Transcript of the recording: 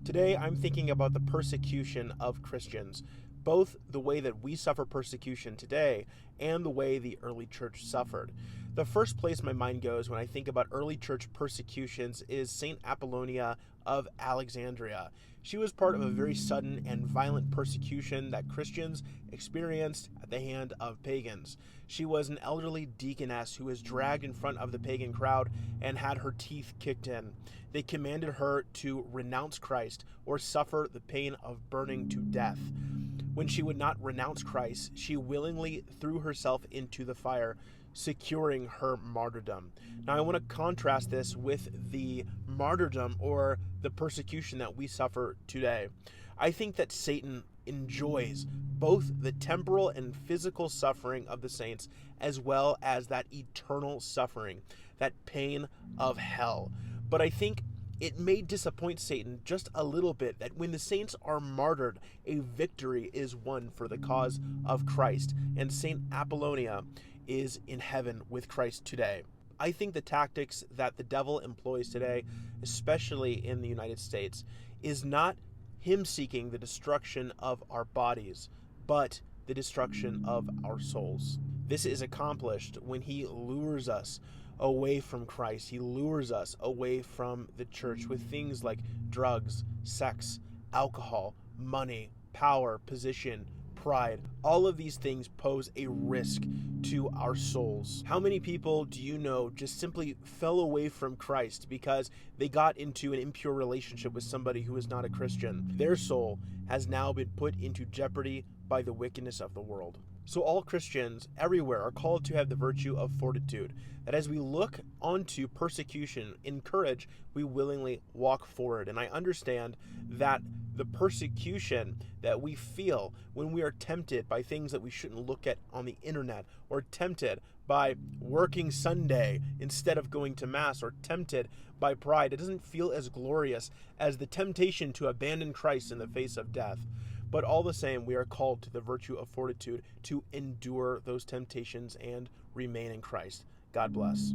Today, I'm thinking about the persecution of Christians, both the way that we suffer persecution today and the way the early church suffered. The first place my mind goes when I think about early church persecutions is St. Apollonia of Alexandria. She was part of a very sudden and violent persecution that Christians experienced at the hand of pagans. She was an elderly deaconess who was dragged in front of the pagan crowd and had her teeth kicked in. They commanded her to renounce Christ or suffer the pain of burning to death. When she would not renounce Christ, she willingly threw herself into the fire, securing her martyrdom. Now, I want to contrast this with the martyrdom or the persecution that we suffer today. I think that Satan enjoys both the temporal and physical suffering of the saints, as well as that eternal suffering, that pain of hell. But I think it may disappoint Satan just a little bit that when the saints are martyred, a victory is won for the cause of Christ, and St. Apollonia is in heaven with Christ today. I think the tactics that the devil employs today, especially in the United States, is not him seeking the destruction of our bodies, but the destruction of our souls. This is accomplished when he lures us away from Christ. He lures us away from the church with things like drugs, sex, alcohol, money, power, position, pride. All of these things pose a risk to our souls. How many people do you know just simply fell away from Christ because they got into an impure relationship with somebody who is not a Christian? Their soul has now been put into jeopardy by the wickedness of the world. So all Christians everywhere are called to have the virtue of fortitude, that as we look onto persecution in courage, we willingly walk forward. And I understand that the persecution that we feel when we are tempted by things that we shouldn't look at on the internet, or tempted by working Sunday instead of going to Mass, or tempted by pride, it doesn't feel as glorious as the temptation to abandon Christ in the face of death. But all the same, we are called to the virtue of fortitude to endure those temptations and remain in Christ. God bless.